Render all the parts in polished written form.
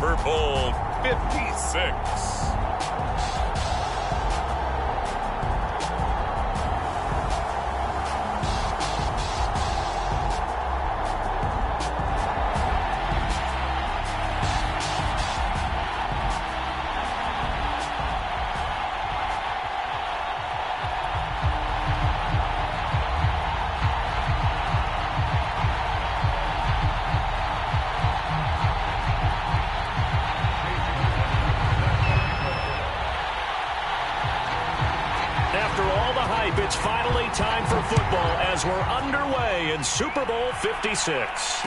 Super Bowl 56. It's finally time for football as we're underway in Super Bowl 56.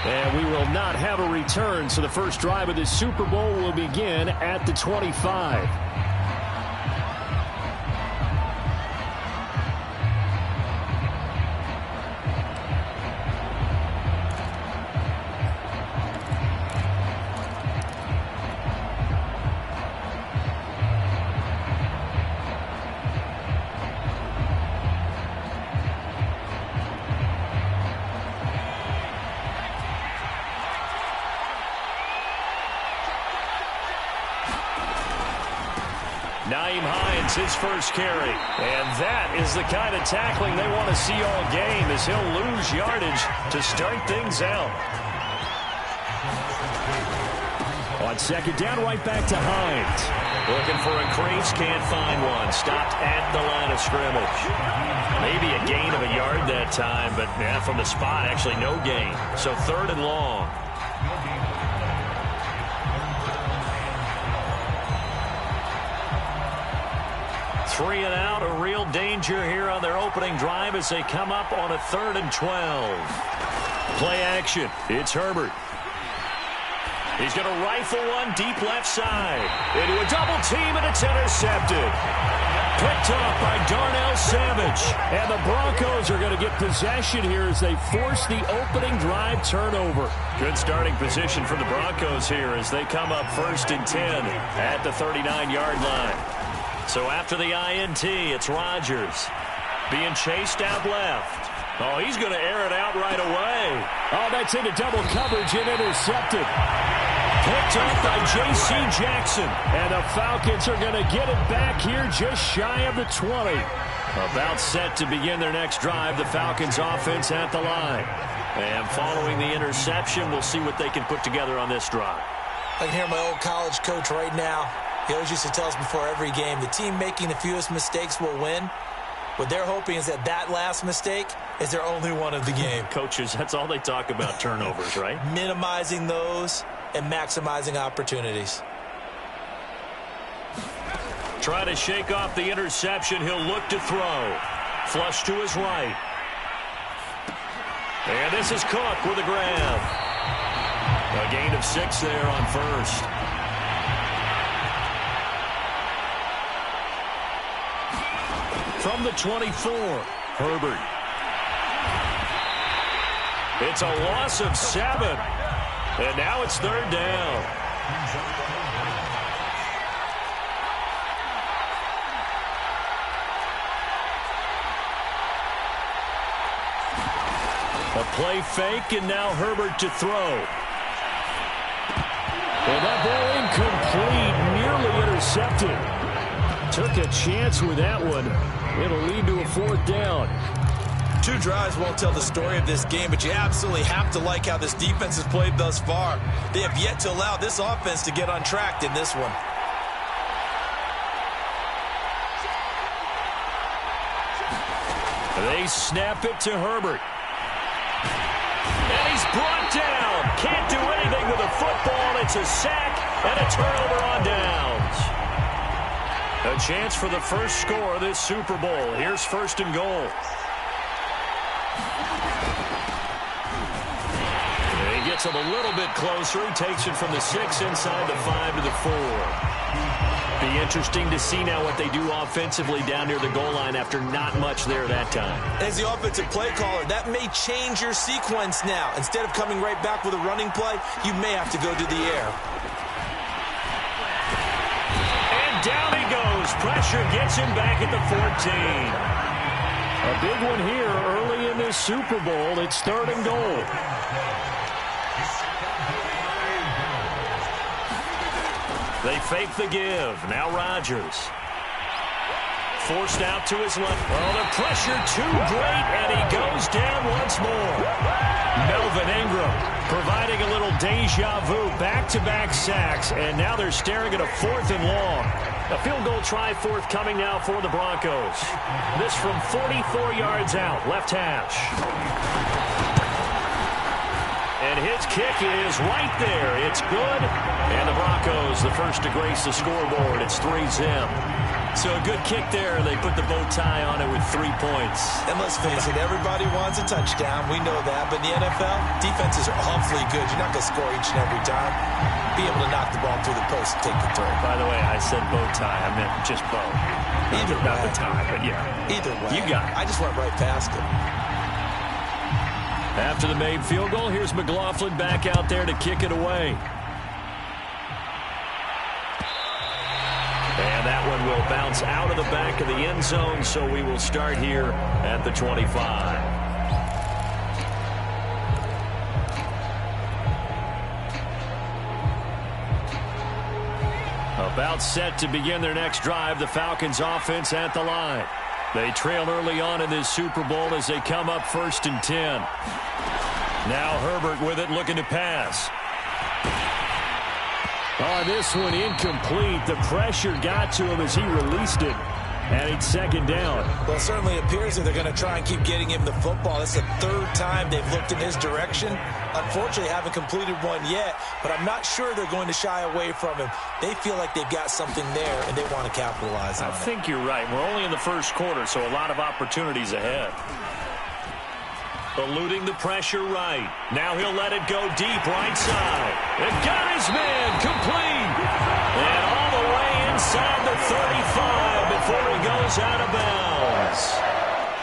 And we will not have a return, so the first drive of this Super Bowl will begin at the 25. His first carry. And that is the kind of tackling they want to see all game, as he'll lose yardage to start things out. On second down, right back to Hines. Looking for a crease, can't find one. Stopped at the line of scrimmage. Maybe a gain of a yard that time, but yeah, from the spot, actually no gain. So third and long. Three and out, a real danger here on their opening drive as they come up on a 3rd and 12. Play action. It's Herbert. He's going to rifle one deep left side. Into a double team, and it's intercepted. Picked up by Darnell Savage. And the Broncos are going to get possession here as they force the opening drive turnover. Good starting position for the Broncos here as they come up 1st and 10 at the 39-yard line. So after the INT, it's Rodgers being chased out left. Oh, he's going to air it out right away. Oh, that's into double coverage and intercepted. Picked up by J.C. Jackson. And the Falcons are going to get it back here just shy of the 20. About set to begin their next drive, the Falcons offense at the line. And following the interception, we'll see what they can put together on this drive. I can hear my old college coach right now. He always used to tell us before every game, the team making the fewest mistakes will win. What they're hoping is that that last mistake is their only one of the game. Coaches, that's all they talk about, turnovers, right? Minimizing those and maximizing opportunities. Try to shake off the interception. He'll look to throw. Flush to his right. And this is Cook with a grab. A gain of 6 there on first. From the 24, Herbert. It's a loss of 7. And now it's 3rd down. A play fake, and now Herbert to throw. And that ball incomplete, nearly intercepted. Took a chance with that one. It'll lead to a 4th down. 2 drives won't tell the story of this game, but you absolutely have to like how this defense has played thus far. They have yet to allow this offense to get untracked in this one. They snap it to Herbert. And he's brought down. Can't do anything with the football. It's a sack and a turnover on downs. A chance for the first score of this Super Bowl. Here's 1st and goal. And he gets him a little bit closer. He takes it from the 6 inside the 5 to the 4. Be interesting to see now what they do offensively down near the goal line after not much there that time. As the offensive play caller, that may change your sequence now. Instead of coming right back with a running play, you may have to go to the air. And down he goes. Pressure gets him back at the 14. A big one here early in this Super Bowl. It's 3rd and goal. They fake the give. Now Rodgers. Forced out to his left. Oh, the pressure too great, and he goes down once more. Melvin Ingram providing a little deja vu, back-to-back sacks, and now they're staring at a 4th and long. A field goal try forthcoming now for the Broncos. This from 44 yards out, left hash. And his kick is right there. It's good. And the Broncos, the first to grace the scoreboard. It's 3-zip. So a good kick there. They put the bow tie on it with 3 points. And let's face it, everybody wants a touchdown. We know that. But in the NFL, defenses are awfully good. You're not going to score each and every time. Be able to knock the ball through the post and take the throw. By the way, I said bow tie. I meant just bow. Either not way. the tie, but yeah. Either way. You got it. I just went right past it. After the made field goal, here's McLaughlin back out there to kick it away. And that one will bounce out of the back of the end zone, so we will start here at the 25. About set to begin their next drive, the Falcons offense at the line. They trail early on in this Super Bowl as they come up 1st and 10. Now Herbert with it, looking to pass. On this one, incomplete. The pressure got to him as he released it. And it's 2nd down. Well, it certainly appears that they're going to try and keep getting him the football. It's the 3rd time they've looked in his direction. Unfortunately, haven't completed one yet, but I'm not sure they're going to shy away from him. They feel like they've got something there, and they want to capitalize on it. I think you're right. We're only in the 1st quarter, so a lot of opportunities ahead. Eluding the pressure right. Now he'll let it go deep right side. And got his man complete. And all the way inside the 35 before he goes out of bounds.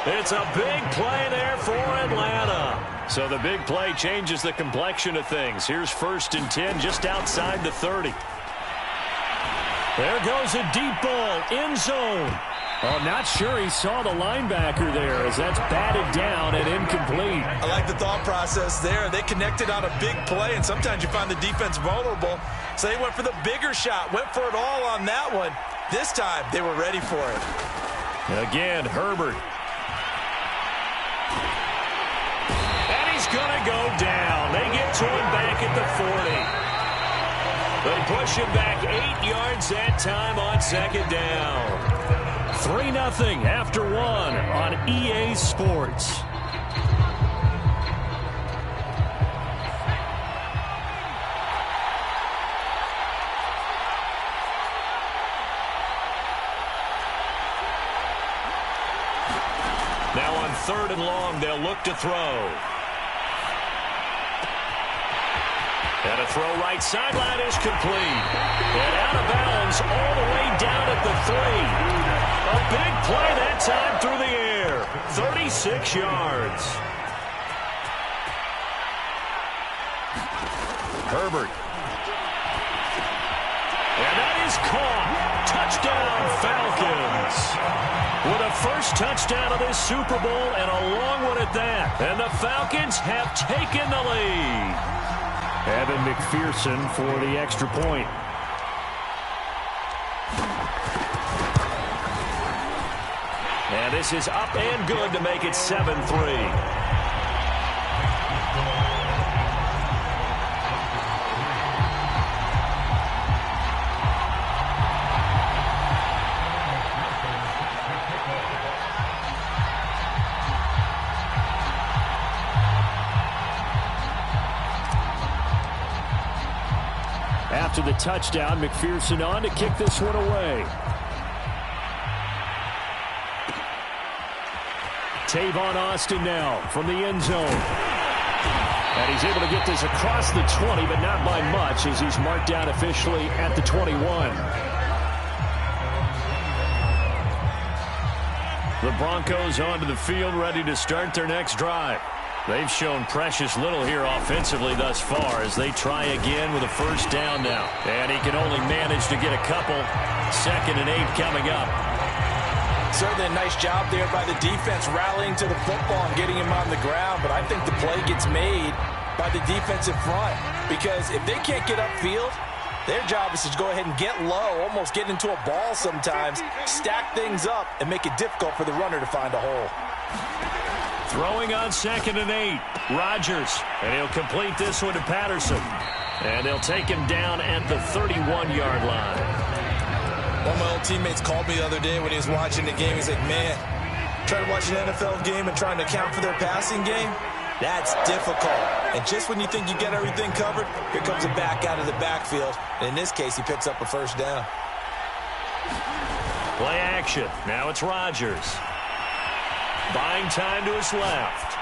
It's a big play there for Atlanta. So the big play changes the complexion of things. Here's 1st and 10 just outside the 30. There goes a deep ball, end zone. Oh, not sure he saw the linebacker there as that's batted down and incomplete. I like the thought process there. They connected on a big play, and sometimes you find the defense vulnerable. So they went for the bigger shot, went for it all on that one. This time, they were ready for it. Again, Herbert. And he's going to go down. They get to him back at the 40. They push him back 8 yards that time on 2nd down. 3-0 after 1 on EA Sports. Now on 3rd and long, they'll look to throw. And a throw right sideline is complete. And out of bounds all the way down at the 3. A big play that time through the air. 36 yards. Herbert. And that is caught. Touchdown, Falcons. With a first touchdown of this Super Bowl and a long one at that. And the Falcons have taken the lead. Evan McPherson for the extra point. And this is up and good to make it 7-3. After the touchdown, McPherson on to kick this one away. Tavon Austin now from the end zone. And he's able to get this across the 20, but not by much as he's marked down officially at the 21. The Broncos onto the field ready to start their next drive. They've shown precious little here offensively thus far as they try again with a first down now. And he can only manage to get a couple. 2nd and 8 coming up. Certainly a nice job there by the defense rallying to the football and getting him on the ground. But I think the play gets made by the defensive front. Because if they can't get upfield, Their job is to go ahead and get low, almost get into a ball sometimes, stack things up, and make it difficult for the runner to find a hole. Throwing on 2nd and 8, Rodgers, and he'll complete this one to Patterson. And they'll take him down at the 31-yard line. One of my old teammates called me the other day when he was watching the game. He's like, man, trying to watch an NFL game and trying to account for their passing game, that's difficult. And just when you think you get everything covered, here comes a back out of the backfield. And in this case, he picks up a first down. Play action. Now it's Rodgers. Buying time to his left.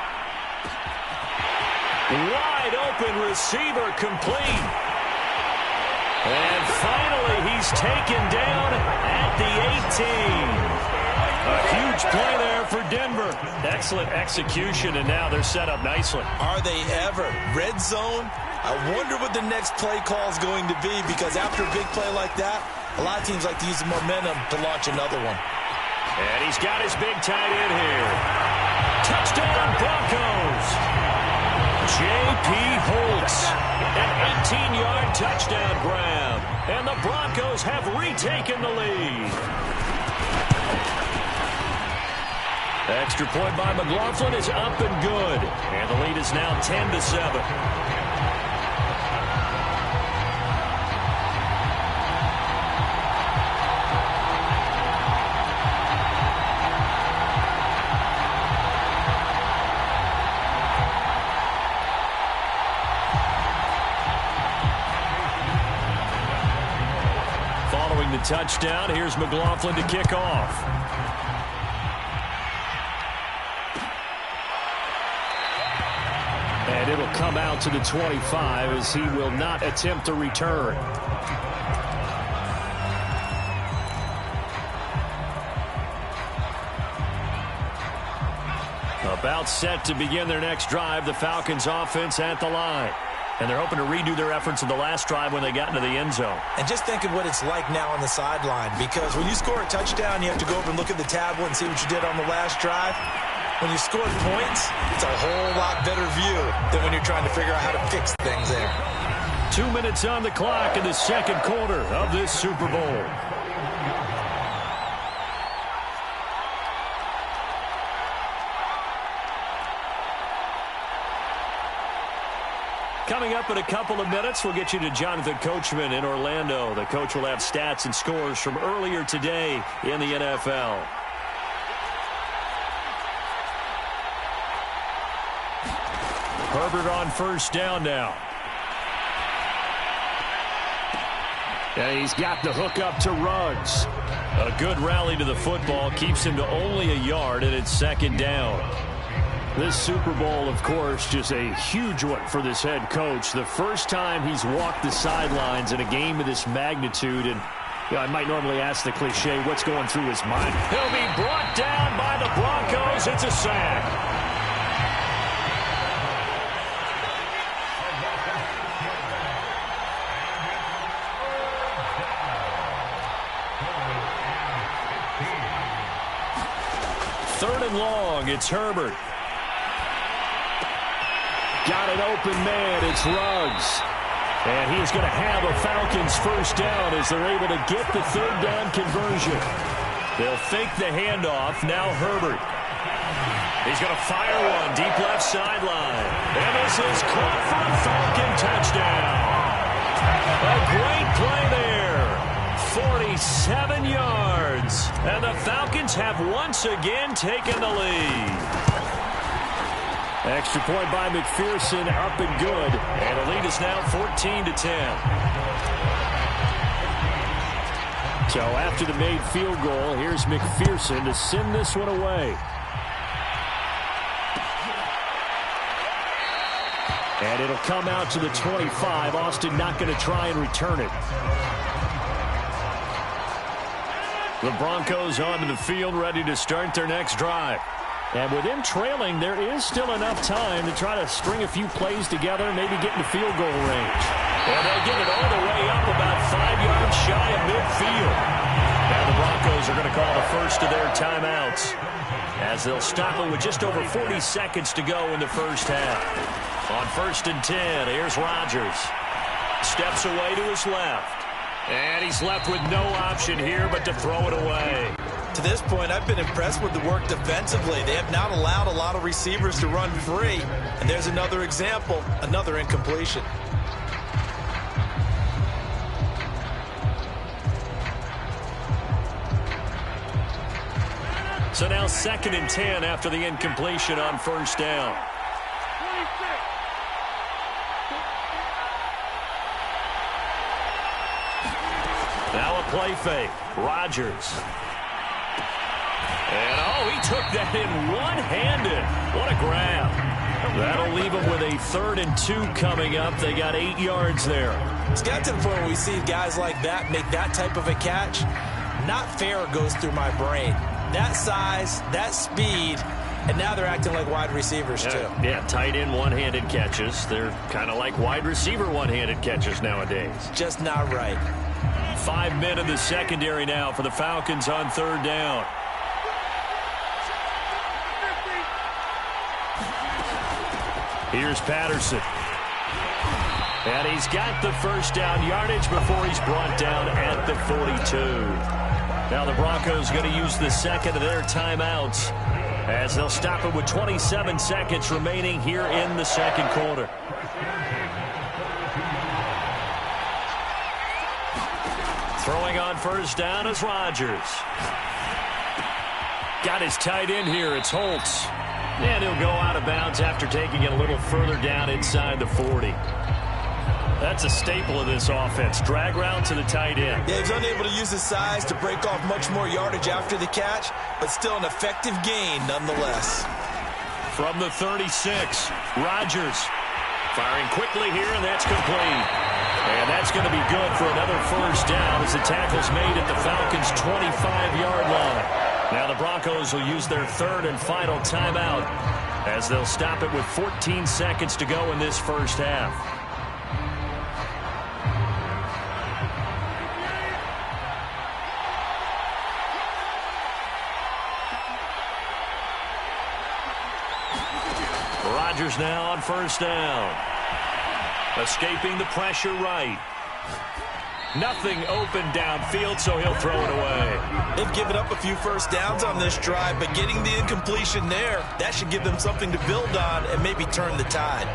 Wide open receiver complete. And finally, he's taken down at the 18. A huge play there for Denver. Excellent execution, and now they're set up nicely. Are they ever? Red zone? I wonder what the next play call is going to be, because after a big play like that, a lot of teams like to use the momentum to launch another one. And he's got his big tight end here. Touchdown, Broncos. J.P. Holtz, an 18-yard touchdown grab. And the Broncos have retaken the lead. The extra point by McLaughlin is up and good. And the lead is now 10-7. Following the touchdown, here's McLaughlin to kick off. And it'll come out to the 25 as he will not attempt a return. About set to begin their next drive, the Falcons offense at the line. And they're hoping to redo their efforts in the last drive when they got into the end zone. And just think of what it's like now on the sideline, because when you score a touchdown, you have to go over and look at the tablet and see what you did on the last drive. When you score points, it's a whole lot better view than when you're trying to figure out how to fix things there. 2 minutes on the clock in the second quarter of this Super Bowl. Coming up in a couple of minutes, we'll get you to Jonathan Coachman in Orlando. The coach will have stats and scores from earlier today in the NFL. Herbert on first down now. And he's got the hook up to Ruggs. A good rally to the football keeps him to only a yard, and it's second down. This Super Bowl, of course, just a huge one for this head coach. The first time he's walked the sidelines in a game of this magnitude. And I might normally ask the cliche, what's going through his mind? He'll be brought down by the Broncos. It's a sack. Third and long, it's Herbert. Got an open man, it's Ruggs. And he's going to have a Falcons first down as they're able to get the third down conversion. They'll fake the handoff, now Herbert. He's going to fire one, deep left sideline. And this is caught for a Falcon touchdown. A great play there. 47 yards. And the Falcons have once again taken the lead. Extra point by McPherson, up and good. And the lead is now 14-10. So after the made field goal, here's McPherson to send this one away. And it'll come out to the 25. Austin not going to try and return it. The Broncos onto the field, ready to start their next drive. And with him trailing, there is still enough time to try to string a few plays together, maybe get into field goal range. And they'll get it all the way up about 5 yards shy of midfield. And the Broncos are going to call the first of their timeouts as they'll stop it with just over 40 seconds to go in the first half. On 1st and 10, here's Rodgers. Steps away to his left. And he's left with no option here but to throw it away. To this point, I've been impressed with the work defensively. They have not allowed a lot of receivers to run free. And there's another example, another incompletion. So now 2nd and 10 after the incompletion on first down. Now a play fake. Rodgers. And, oh, he took that in one-handed. What a grab. That'll leave him with a 3rd and 2 coming up. They got 8 yards there. It's got to the point where we see guys like that make that type of a catch. Not fair goes through my brain. That size, that speed, and now they're acting like wide receivers, too. Yeah, tight end one-handed catches. They're kind of like wide receiver one-handed catches nowadays. Just not right. 5 men in the secondary now for the Falcons on 3rd down. Here's Patterson. And he's got the first down yardage before he's brought down at the 42. Now the Broncos going to use the second of their timeouts as they'll stop it with 27 seconds remaining here in the second quarter. Throwing on first down is Rodgers. Got his tight end here. It's Holtz. And he'll go out of bounds after taking it a little further down inside the 40. That's a staple of this offense. Drag route to the tight end. Yeah, he's unable to use his size to break off much more yardage after the catch, but still an effective gain nonetheless. From the 36, Rodgers firing quickly here, and that's complete. And that's going to be good for another first down as the tackle's made at the Falcons' 25-yard line. Now the Broncos will use their 3rd and final timeout as they'll stop it with 14 seconds to go in this first half. Rodgers now on first down. Escaping the pressure right. Nothing open downfield, so he'll throw it away. They've given up a few first downs on this drive, but getting the incompletion there, that should give them something to build on and maybe turn the tide.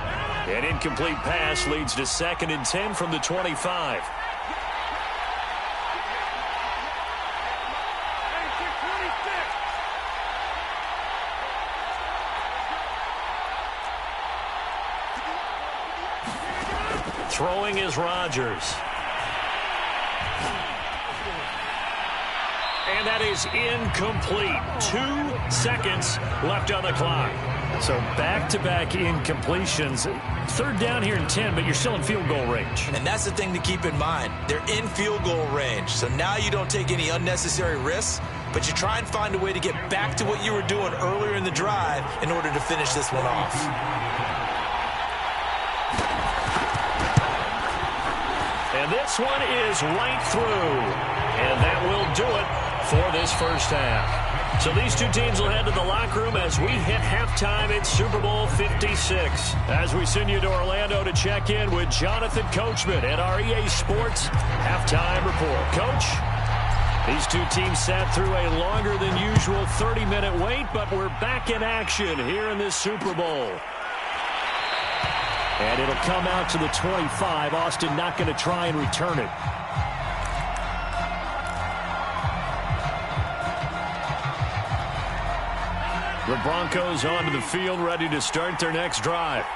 An incomplete pass leads to 2nd and 10 from the 25. Throwing is Rodgers. And that is incomplete. 2 seconds left on the clock. So back-to-back incompletions. 3rd down here and 10, but you're still in field goal range. And that's the thing to keep in mind. They're in field goal range. So now you don't take any unnecessary risks, but you try and find a way to get back to what you were doing earlier in the drive in order to finish this one off. And this one is right through. And that will do it for this first half. So these two teams will head to the locker room as we hit halftime in Super Bowl 56. As we send you to Orlando to check in with Jonathan Coachman at our EA Sports Halftime Report. Coach, these two teams sat through a longer than usual 30-minute wait, but we're back in action here in this Super Bowl. And it'll come out to the 25. Austin not going to try and return it. The Broncos onto the field, ready to start their next drive.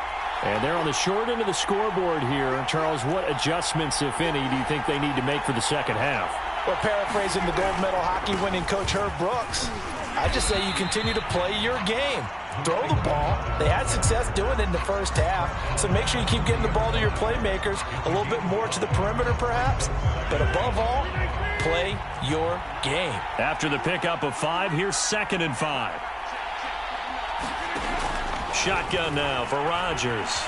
And they're on the short end of the scoreboard here. Charles, what adjustments, if any, do you think they need to make for the second half? Well, paraphrasing the gold medal hockey winning coach Herb Brooks, I just say you continue to play your game. Throw the ball. They had success doing it in the first half, so make sure you keep getting the ball to your playmakers, a little bit more to the perimeter perhaps, but above all, play your game. After the pickup of 5, here's 2nd and 5. Shotgun now for Rodgers.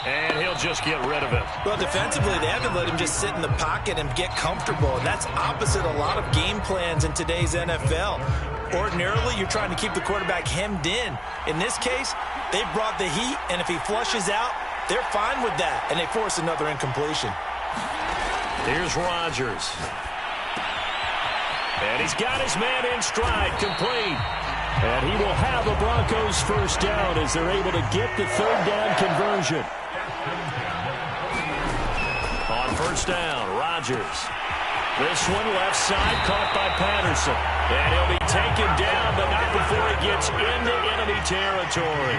And he'll just get rid of it. Well, defensively, they haven't let him just sit in the pocket and get comfortable, and that's opposite a lot of game plans in today's NFL. Ordinarily, you're trying to keep the quarterback hemmed in. In this case, They brought the heat, and if he flushes out, they're fine with that, and they force another incompletion. Here's Rodgers. And he's got his man in stride, complete. And he will have the Broncos first down as they're able to get the third down conversion. On first down, Rodgers. This one left side caught by Patterson. And he'll be taken down, but not before he gets into enemy territory.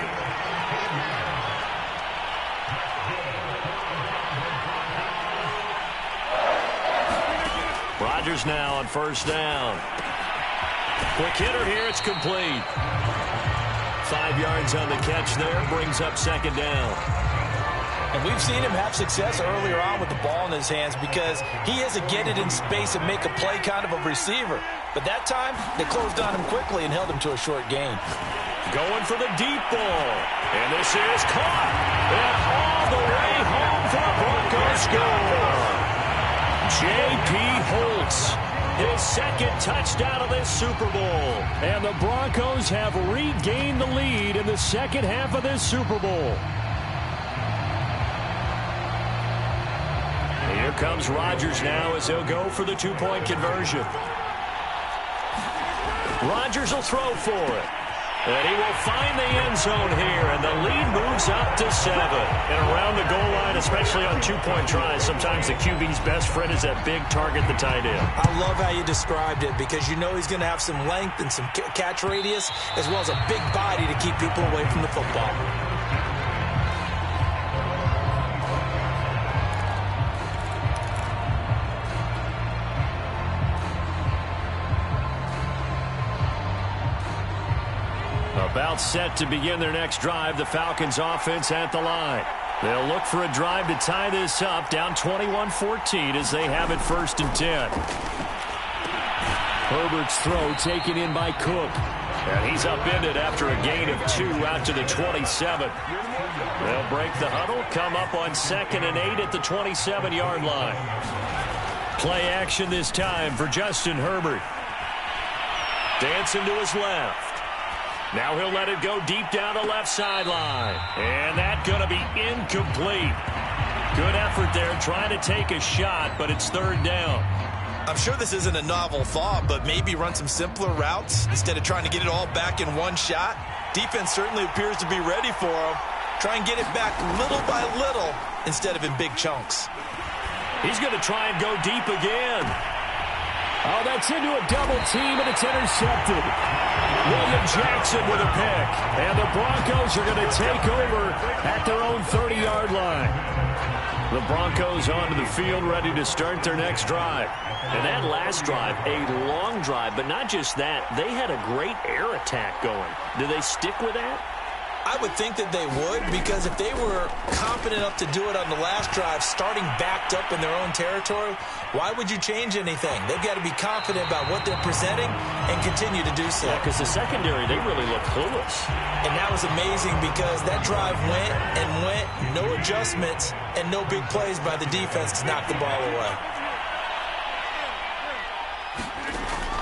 Rodgers now on first down. Quick hitter here, it's complete. 5 yards on the catch there, brings up second down. And we've seen him have success earlier on with the ball in his hands because he is a get it in space and make a play kind of a receiver. But that time, they closed on him quickly and held him to a short gain. Going for the deep ball. And this is caught. And all the way home for the Broncos score. J.P. Holtz, his second touchdown of this Super Bowl. And the Broncos have regained the lead in the second half of this Super Bowl. Here comes Rodgers now as he'll go for the two-point conversion. Rodgers will throw for it. And he will find the end zone here, and the lead moves up to 7. And around the goal line, especially on two-point tries, sometimes the QB's best friend is that big target, the tight end. I love how you described it because you know he's going to have some length and some catch radius as well as a big body to keep people away from the football. About set to begin their next drive, the Falcons offense at the line. They'll look for a drive to tie this up, down 21-14 as they have it 1st and 10. Herbert's throw taken in by Cook. And he's upended after a gain of 2 out to the 27. They'll break the huddle, come up on 2nd and 8 at the 27-yard line. Play action this time for Justin Herbert. Dancing to his left. Now he'll let it go deep down the left sideline. And that's going to be incomplete. Good effort there trying to take a shot, but it's 3rd down. I'm sure this isn't a novel thought, but maybe run some simpler routes instead of trying to get it all back in one shot. Defense certainly appears to be ready for him. Try and get it back little by little instead of in big chunks. He's going to try and go deep again. Oh, that's into a double team, and it's intercepted. William Jackson with a pick. And the Broncos are going to take over at their own 30-yard line. The Broncos onto the field ready to start their next drive. And that last drive, a long drive, but not just that. They had a great air attack going. Do they stick with that? I would think that they would because if they were confident enough to do it on the last drive, starting backed up in their own territory, why would you change anything? They've got to be confident about what they're presenting and continue to do so. Yeah, because the secondary, they really look clueless. And that was amazing because that drive went and went, no adjustments, and no big plays by the defense to knock the ball away.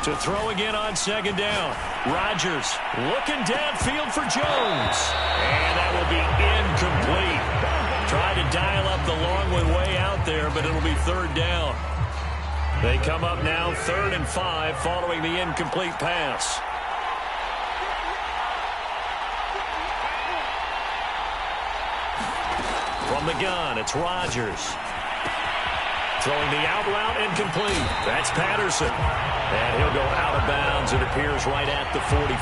To throw again on 2nd down. Rodgers looking downfield for Jones. And that will be incomplete. Tried to dial up the long one way out there, but it'll be 3rd down. They come up now 3rd and 5 following the incomplete pass. From the gun, it's Rodgers. Throwing the out route incomplete. That's Patterson. And he'll go out of bounds, it appears, right at the 45.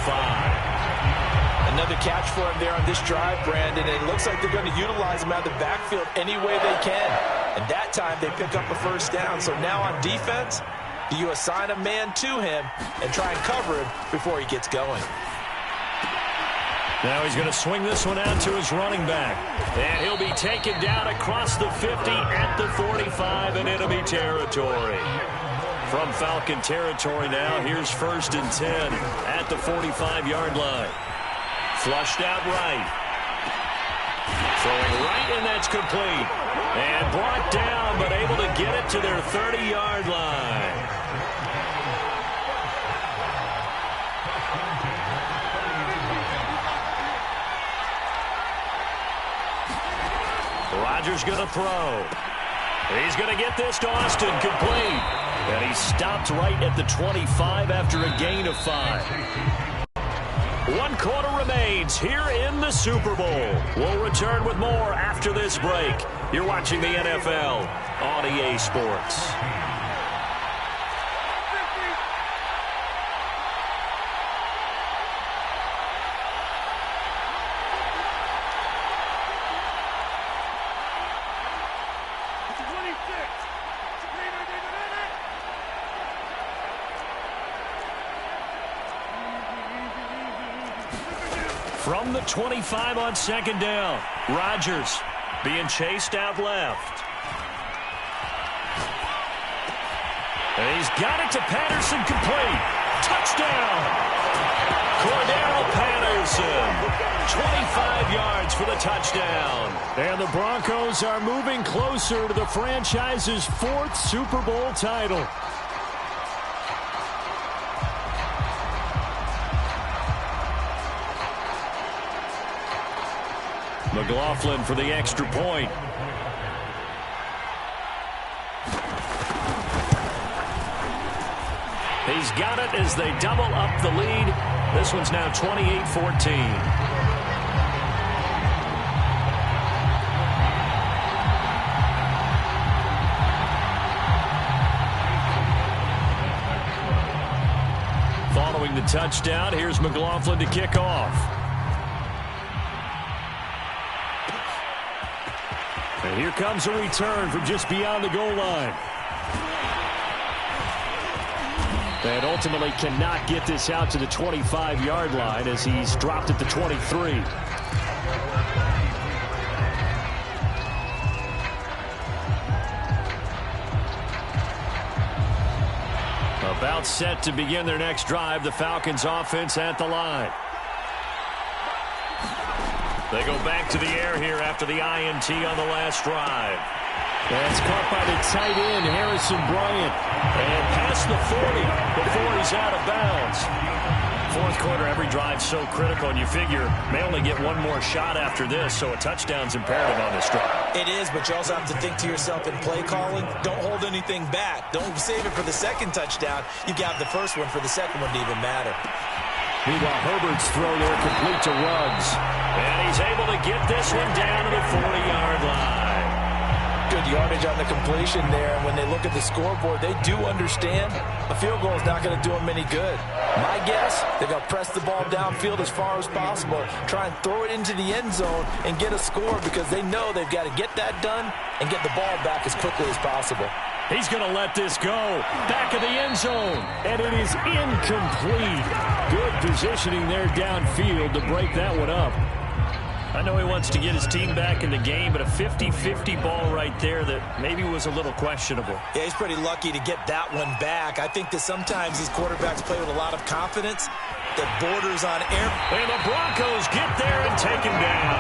Another catch for him there on this drive, Brandon. And it looks like they're going to utilize him out of the backfield any way they can. And that time they pick up a 1st down. So now on defense, do you assign a man to him and try and cover him before he gets going? Now he's going to swing this one out to his running back. And he'll be taken down across the 50 at the 45 in enemy territory. From Falcon territory now, here's 1st and 10 at the 45-yard line. Flushed out right. Throwing right, and that's complete. And brought down, but able to get it to their 30-yard line. Rodgers going to throw. He's going to get this to Austin, complete. And he stopped right at the 25 after a gain of 5. 1 quarter remains here in the Super Bowl. We'll return with more after this break. You're watching the NFL on EA Sports. From the 25 on second down, Rodgers being chased out left. And he's got it to Patterson, complete. Touchdown! Cordell Patterson, 25 yards for the touchdown. And the Broncos are moving closer to the franchise's 4th Super Bowl title. McLaughlin for the extra point. He's got it as they double up the lead. This one's now 28-14. Following the touchdown, here's McLaughlin to kick off. And here comes a return from just beyond the goal line. And ultimately cannot get this out to the 25-yard line as he's dropped at the 23. About set to begin their next drive, the Falcons offense at the line. They go back to the air here after the INT on the last drive. That's caught by the tight end, Harrison Bryant. And past the 40 before he's out of bounds. 4th quarter, every drive so critical, and you figure may only get one more shot after this, so a touchdown's imperative on this drive. It is, but you also have to think to yourself in play calling, don't hold anything back. Don't save it for the second touchdown. You got the first one for the second one to even matter. Meanwhile, Herbert's throw there complete to Ruggs. And he's able to get this one down to the 40-yard line. Good yardage on the completion there. And when they look at the scoreboard, they do understand a field goal is not going to do them any good. My guess, they're going to press the ball downfield as far as possible, try and throw it into the end zone and get a score because they know they've got to get that done and get the ball back as quickly as possible. He's going to let this go. Back of the end zone. And it is incomplete. Good positioning there downfield to break that one up. I know he wants to get his team back in the game, but a 50-50 ball right there that maybe was a little questionable. Yeah, he's pretty lucky to get that one back. I think that sometimes these quarterbacks play with a lot of confidence that borders on air. And the Broncos get there and take him down.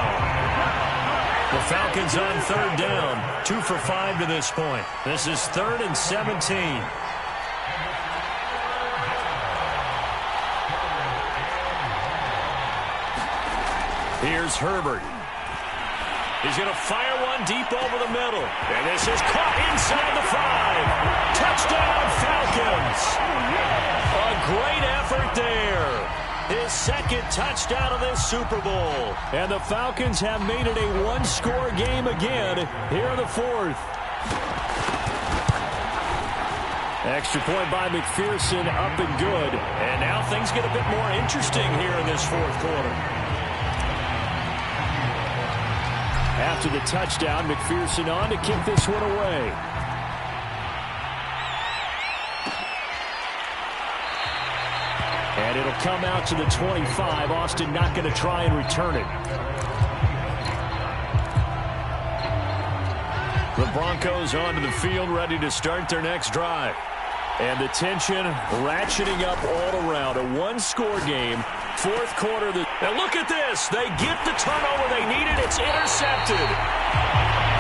The Falcons on 3rd down, 2 for 5 to this point. This is 3rd and 17. Here's Herbert. He's going to fire one deep over the middle. And this is caught inside the 5. Touchdown, Falcons. A great effort there. His 2nd touchdown of this Super Bowl. And the Falcons have made it a one-score game again here in the 4th. Extra point by McPherson, up and good. And now things get a bit more interesting here in this 4th quarter. After the touchdown, McPherson on to kick this one away. And it'll come out to the 25. Austin not going to try and return it. The Broncos onto the field, ready to start their next drive. And the tension ratcheting up all around. A one-score game. 4th quarter. And look at this. They get the turnover they needed. It's intercepted.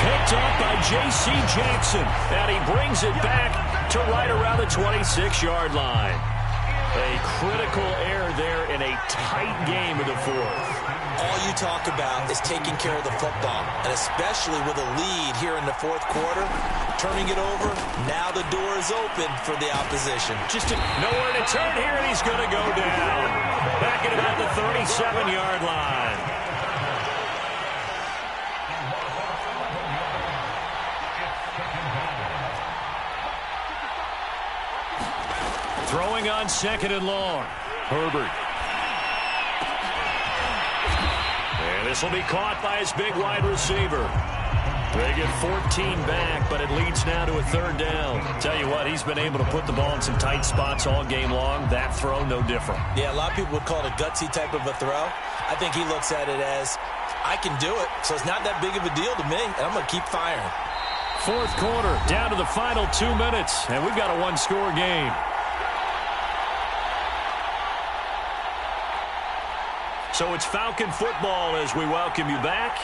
Picked up by J.C. Jackson. And he brings it back to right around the 26-yard line. A critical error there in a tight game of the fourth. All you talk about is taking care of the football, and especially with a lead here in the fourth quarter, turning it over, now the door is open for the opposition. Just nowhere to turn here, and he's going to go down. Back at about the 37-yard line. Throwing on second and long. Herbert. And this will be caught by his big wide receiver. They get 14 back, but it leads now to a third down. Tell you what, he's been able to put the ball in some tight spots all game long. That throw, no different. Yeah, a lot of people would call it a gutsy type of a throw. I think he looks at it as, I can do it, so it's not that big of a deal to me, and I'm going to keep firing. Fourth quarter, down to the final 2 minutes, and we've got a one-score game. So it's Falcon football as we welcome you back.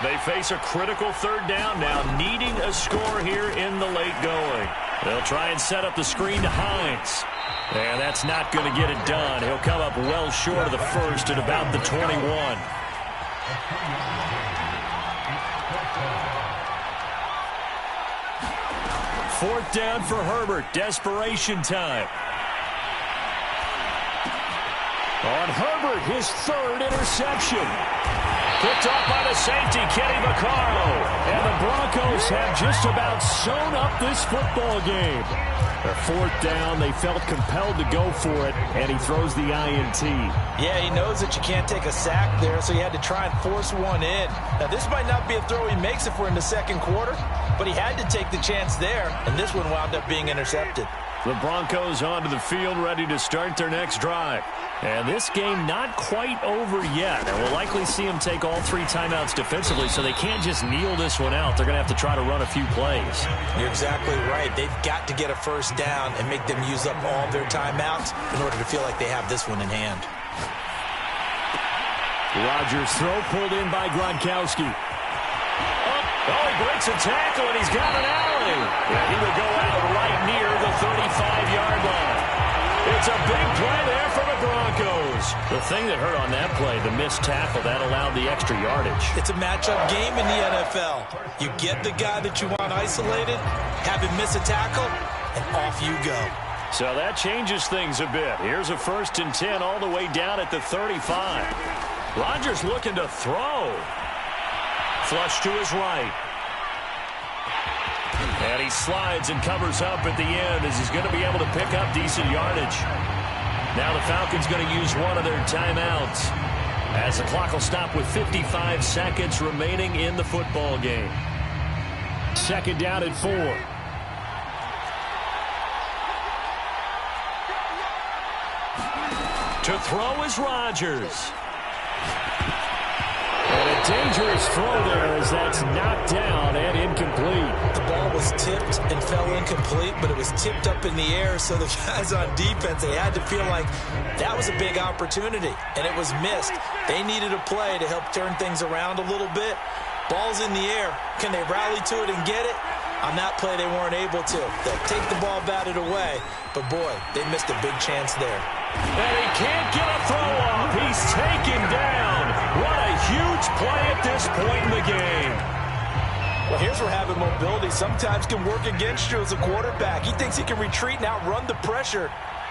They face a critical third down now, needing a score here in the late going. They'll try and set up the screen to Hines. And that's not going to get it done. He'll come up well short of the first at about the 21. Fourth down for Herbert. Desperation time. On Herbert, his third interception. Picked off by the safety, Kenny Vaccaro. And the Broncos have just about sewn up this football game. Their fourth down, they felt compelled to go for it, and he throws the INT. Yeah, he knows that you can't take a sack there, so he had to try and force one in. Now, this might not be a throw he makes if we're in the second quarter, but he had to take the chance there, and this one wound up being intercepted. The Broncos onto the field, ready to start their next drive. And this game not quite over yet. And we'll likely see them take all three timeouts defensively, so they can't just kneel this one out. They're going to have to try to run a few plays. You're exactly right. They've got to get a first down and make them use up all their timeouts in order to feel like they have this one in hand. Rodgers' throw pulled in by Gronkowski. Oh, he breaks a tackle, and he's got an alley. And he will go out right near the 35-yard line. It's a big play there for the Broncos. The thing that hurt on that play, the missed tackle, that allowed the extra yardage. It's a matchup game in the NFL. You get the guy that you want isolated, have him miss a tackle, and off you go. So that changes things a bit. Here's a 1st and 10 all the way down at the 35. Rodgers looking to throw. Flush to his right. And he slides and covers up at the end as he's going to be able to pick up decent yardage. Now the Falcons going to use one of their timeouts as the clock will stop with 55 seconds remaining in the football game. Second down at 4. To throw is Rodgers. And a dangerous throw there as that's knocked down and incomplete. The ball was tipped and fell incomplete, but it was tipped up in the air, so the guys on defense, they had to feel like that was a big opportunity, and it was missed. They needed a play to help turn things around a little bit. Ball's in the air. Can they rally to it and get it? On that play, they weren't able to. They'll take the ball batted away, but boy, they missed a big chance there. And he can't get a throw off. He's taken down. What a huge play at this point in the game. Well, here's where having mobility sometimes can work against you as a quarterback. He thinks he can retreat and outrun the pressure.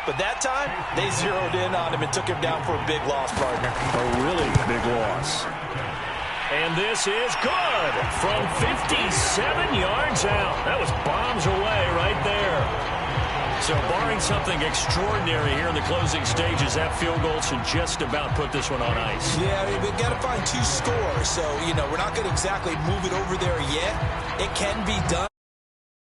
But that time, they zeroed in on him and took him down for a big loss, partner. A really big loss. And this is good from 57 yards out. That was bombs away right there. So barring something extraordinary here in the closing stages, that field goal should just about put this one on ice. Yeah, I mean, we've got to find 2 scores. So, we're not going to exactly move it over there yet. It can be done.